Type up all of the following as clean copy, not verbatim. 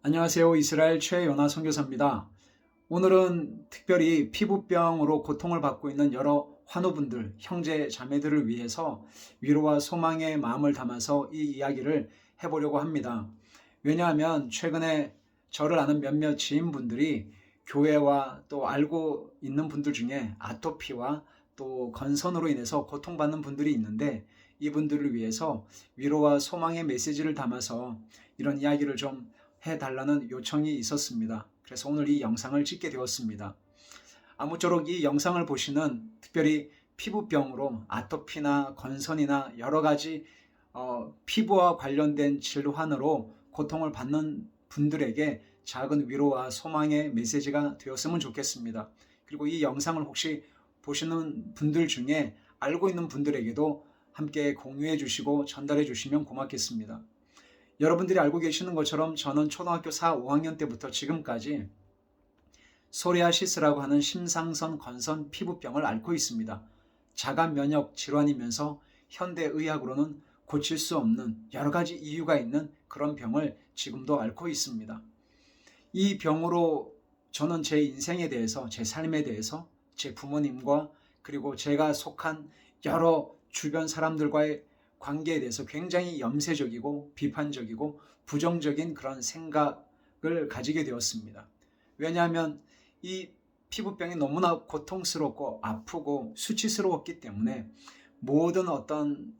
안녕하세요. 이스라엘 최연아 선교사입니다. 오늘은 특별히 피부병으로 고통을 받고 있는 여러 환우분들, 형제, 자매들을 위해서 위로와 소망의 마음을 담아서 이 이야기를 해보려고 합니다. 왜냐하면 최근에 저를 아는 몇몇 지인분들이 교회와 또 알고 있는 분들 중에 아토피와 또 건선으로 인해서 고통받는 분들이 있는데 이분들을 위해서 위로와 소망의 메시지를 담아서 이런 이야기를 좀 해달라는 요청이 있었습니다. 그래서 오늘 이 영상을 찍게 되었습니다. 아무쪼록 이 영상을 보시는 특별히 피부병으로 아토피나 건선이나 여러 가지 피부와 관련된 질환으로 고통을 받는 분들에게 작은 위로와 소망의 메시지가 되었으면 좋겠습니다. 그리고 이 영상을 혹시 보시는 분들 중에 알고 있는 분들에게도 함께 공유해 주시고 전달해 주시면 고맙겠습니다. 여러분들이 알고 계시는 것처럼 저는 초등학교 4, 5학년 때부터 지금까지 소리아시스라고 하는 심상선 건선 피부병을 앓고 있습니다. 자가 면역 질환이면서 현대의학으로는 고칠 수 없는 여러 가지 이유가 있는 그런 병을 지금도 앓고 있습니다. 이 병으로 저는 제 인생에 대해서, 제 삶에 대해서, 제 부모님과 그리고 제가 속한 여러 주변 사람들과의 관계에 대해서 굉장히 염세적이고 비판적이고 부정적인 그런 생각을 가지게 되었습니다. 왜냐하면 이 피부병이 너무나 고통스럽고 아프고 수치스러웠기 때문에 모든 어떤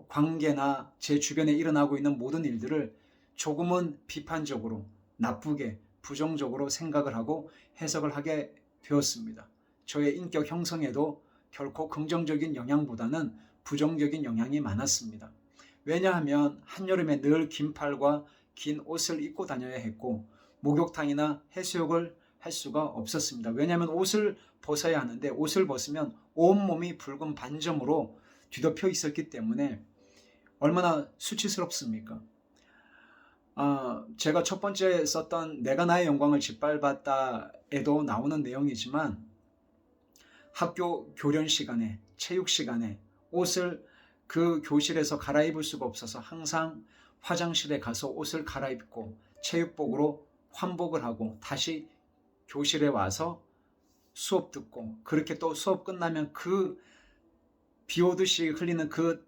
관계나 제 주변에 일어나고 있는 모든 일들을 조금은 비판적으로 나쁘게 부정적으로 생각을 하고 해석을 하게 되었습니다. 저의 인격 형성에도 결코 긍정적인 영향보다는 부정적인 영향이 많았습니다. 왜냐하면 한여름에 늘 긴팔과 긴 옷을 입고 다녀야 했고 목욕탕이나 해수욕을 할 수가 없었습니다. 왜냐하면 옷을 벗어야 하는데 옷을 벗으면 온몸이 붉은 반점으로 뒤덮여 있었기 때문에 얼마나 수치스럽습니까? 제가 첫 번째 썼던 내가 나의 영광을 짓밟았다에도 나오는 내용이지만 학교 교련 시간에 체육 시간에 옷을 그 교실에서 갈아입을 수가 없어서 항상 화장실에 가서 옷을 갈아입고 체육복으로 환복을 하고 다시 교실에 와서 수업 듣고 그렇게 또 수업 끝나면 그 비 오듯이 흘리는 그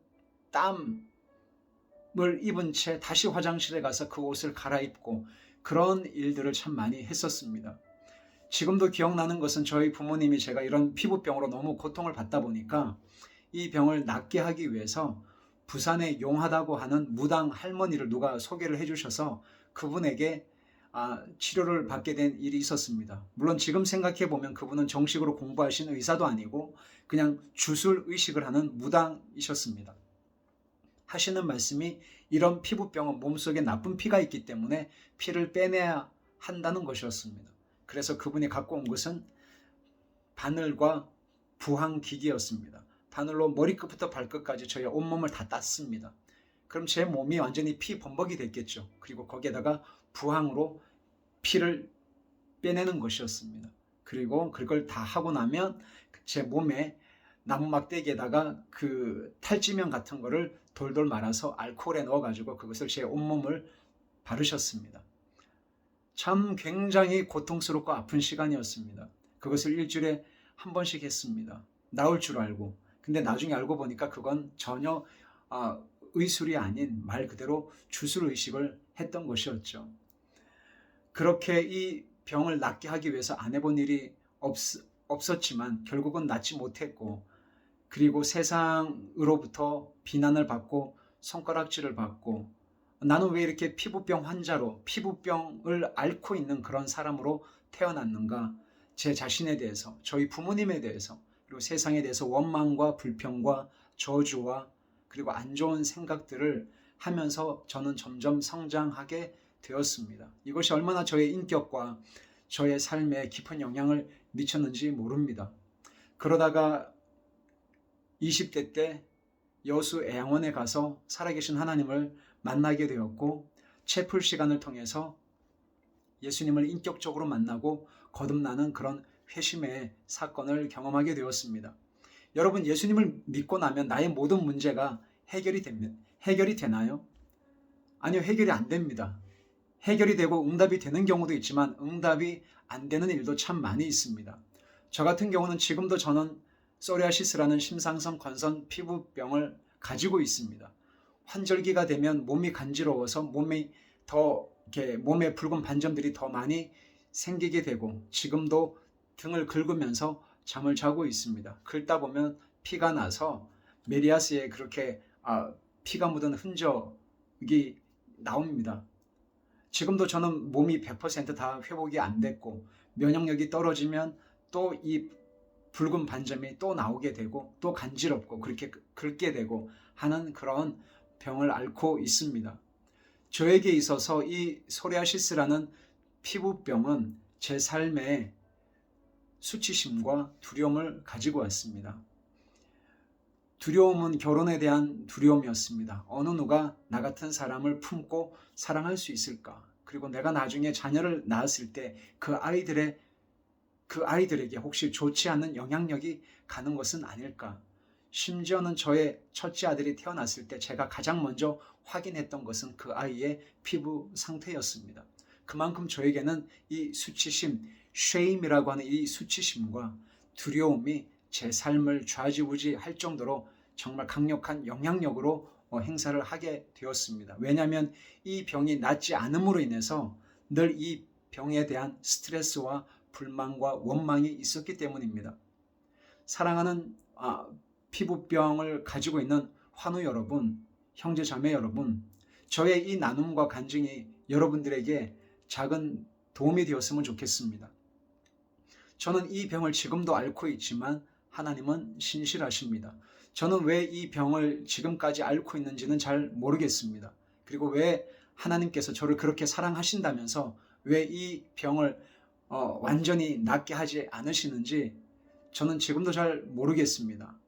땀을 입은 채 다시 화장실에 가서 그 옷을 갈아입고 그런 일들을 참 많이 했었습니다. 지금도 기억나는 것은 저희 부모님이 제가 이런 피부병으로 너무 고통을 받다 보니까 이 병을 낫게 하기 위해서 부산에 용하다고 하는 무당 할머니를 누가 소개를 해주셔서 그분에게 치료를 받게 된 일이 있었습니다. 물론 지금 생각해 보면 그분은 정식으로 공부하신 의사도 아니고 그냥 주술 의식을 하는 무당이셨습니다. 하시는 말씀이 이런 피부병은 몸속에 나쁜 피가 있기 때문에 피를 빼내야 한다는 것이었습니다. 그래서 그분이 갖고 온 것은 바늘과 부항기기였습니다. 바늘로 머리끝부터 발끝까지 저의 온몸을 다 땄습니다. 그럼 제 몸이 완전히 피 범벅이 됐겠죠. 그리고 거기에다가 부항으로 피를 빼내는 것이었습니다. 그리고 그걸 다 하고 나면 제 몸에 나무 막대기에다가 그 탈지면 같은 거를 돌돌 말아서 알코올에 넣어가지고 그것을 제 온몸을 바르셨습니다. 참 굉장히 고통스럽고 아픈 시간이었습니다. 그것을 일주일에 한 번씩 했습니다. 나을 줄 알고. 근데 나중에 알고 보니까 그건 전혀 의술이 아닌 말 그대로 주술의식을 했던 것이었죠. 그렇게 이 병을 낫게 하기 위해서 안 해본 일이 없었지만 결국은 낫지 못했고 그리고 세상으로부터 비난을 받고 손가락질을 받고 나는 왜 이렇게 피부병 환자로 피부병을 앓고 있는 그런 사람으로 태어났는가, 제 자신에 대해서, 저희 부모님에 대해서, 그리고 세상에 대해서 원망과 불평과 저주와 그리고 안 좋은 생각들을 하면서 저는 점점 성장하게 되었습니다. 이것이 얼마나 저의 인격과 저의 삶에 깊은 영향을 미쳤는지 모릅니다. 그러다가 20대 때 여수 애양원에 가서 살아계신 하나님을 만나게 되었고 채플 시간을 통해서 예수님을 인격적으로 만나고 거듭나는 그런 회심의 사건을 경험하게 되었습니다. 여러분, 예수님을 믿고 나면 나의 모든 문제가 해결이 되나요? 아니요, 해결이 안 됩니다. 해결이 되고 응답이 되는 경우도 있지만 응답이 안 되는 일도 참 많이 있습니다. 저 같은 경우는 지금도 저는 소리아시스라는 심상성 건선 피부병을 가지고 있습니다. 환절기가 되면 몸이 간지러워서 몸에 붉은 반점들이 더 많이 생기게 되고 지금도 등을 긁으면서 잠을 자고 있습니다. 긁다 보면 피가 나서 메리아스에 그렇게 피가 묻은 흔적이 나옵니다. 지금도 저는 몸이 100%다 회복이 안 됐고 면역력이 떨어지면 또 이 붉은 반점이 또 나오게 되고 또 간지럽고 그렇게 긁게 되고 하는 그런 병을 앓고 있습니다. 저에게 있어서 이 소리아시스라는 피부병은 제 삶에 수치심과 두려움을 가지고 왔습니다. 두려움은 결혼에 대한 두려움이었습니다. 어느 누가 나 같은 사람을 품고 사랑할 수 있을까? 그리고 내가 나중에 자녀를 낳았을 때 그 아이들에게 혹시 좋지 않은 영향력이 가는 것은 아닐까? 심지어는 저의 첫째 아들이 태어났을 때 제가 가장 먼저 확인했던 것은 그 아이의 피부 상태였습니다. 그만큼 저에게는 이 수치심, shame이라고 하는 이 수치심과 두려움이 제 삶을 좌지우지할 정도로 정말 강력한 영향력으로 행사를 하게 되었습니다. 왜냐하면 이 병이 낫지 않음으로 인해서 늘 이 병에 대한 스트레스와 불만과 원망이 있었기 때문입니다. 사랑하는 피부병을 가지고 있는 환우 여러분, 형제 자매 여러분, 저의 이 나눔과 간증이 여러분들에게 작은 도움이 되었으면 좋겠습니다. 저는 이 병을 지금도 앓고 있지만 하나님은 신실하십니다. 저는 왜 이 병을 지금까지 앓고 있는지는 잘 모르겠습니다. 그리고 왜 하나님께서 저를 그렇게 사랑하신다면서 왜 이 병을 완전히 낫게 하지 않으시는지 저는 지금도 잘 모르겠습니다.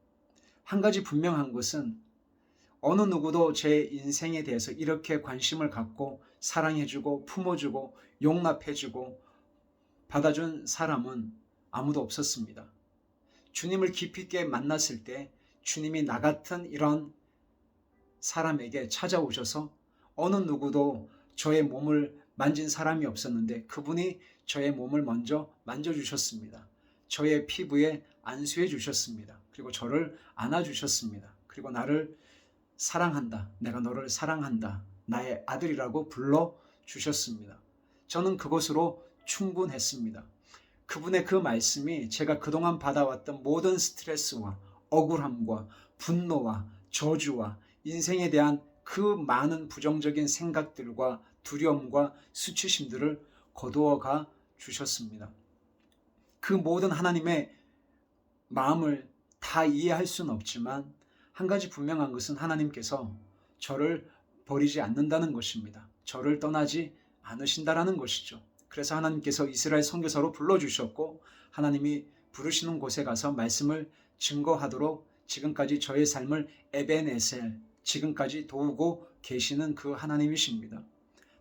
한 가지 분명한 것은 어느 누구도 제 인생에 대해서 이렇게 관심을 갖고 사랑해주고 품어주고 용납해주고 받아준 사람은 아무도 없었습니다. 주님을 깊이 있게 만났을 때 주님이 나 같은 이런 사람에게 찾아오셔서 어느 누구도 저의 몸을 만진 사람이 없었는데 그분이 저의 몸을 먼저 만져주셨습니다. 저의 피부에 안수해 주셨습니다. 그리고 저를 안아주셨습니다. 그리고 나를 사랑한다. 내가 너를 사랑한다. 나의 아들이라고 불러주셨습니다. 저는 그것으로 충분했습니다. 그분의 그 말씀이 제가 그동안 받아왔던 모든 스트레스와 억울함과 분노와 저주와 인생에 대한 그 많은 부정적인 생각들과 두려움과 수치심들을 거두어가 주셨습니다. 그 모든 하나님의 마음을 다 이해할 수는 없지만 한 가지 분명한 것은 하나님께서 저를 버리지 않는다는 것입니다. 저를 떠나지 않으신다라는 것이죠. 그래서 하나님께서 이스라엘 선교사로 불러주셨고 하나님이 부르시는 곳에 가서 말씀을 증거하도록 지금까지 저의 삶을 에벤에셀, 지금까지 도우고 계시는 그 하나님이십니다.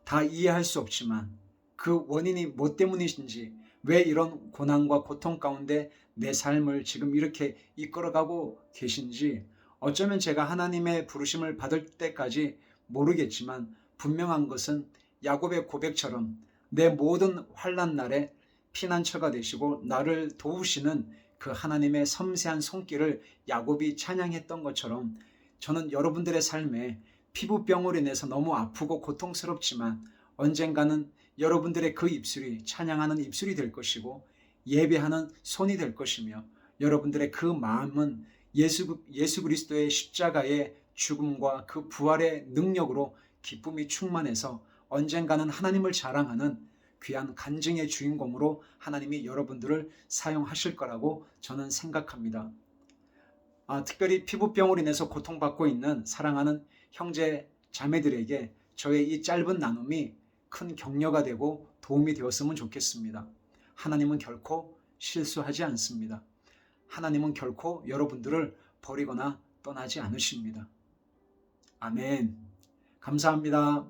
다 이해할 수 없지만 그 원인이 뭐 때문이신지, 왜 이런 고난과 고통 가운데 내 삶을 지금 이렇게 이끌어가고 계신지 어쩌면 제가 하나님의 부르심을 받을 때까지 모르겠지만 분명한 것은 야곱의 고백처럼 내 모든 환난 날에 피난처가 되시고 나를 도우시는 그 하나님의 섬세한 손길을 야곱이 찬양했던 것처럼 저는 여러분들의 삶에 피부병으로 인해서 너무 아프고 고통스럽지만 언젠가는 여러분들의 그 입술이 찬양하는 입술이 될 것이고 예배하는 손이 될 것이며 여러분들의 그 마음은 예수 그리스도의 십자가의 죽음과 그 부활의 능력으로 기쁨이 충만해서 언젠가는 하나님을 자랑하는 귀한 간증의 주인공으로 하나님이 여러분들을 사용하실 거라고 저는 생각합니다. 특별히 피부병으로 인해서 고통받고 있는 사랑하는 형제 자매들에게 저의 이 짧은 나눔이 큰 격려가 되고 도움이 되었으면 좋겠습니다. 하나님은 결코 실수하지 않습니다. 하나님은 결코 여러분들을 버리거나 떠나지 않으십니다. 아멘. 감사합니다.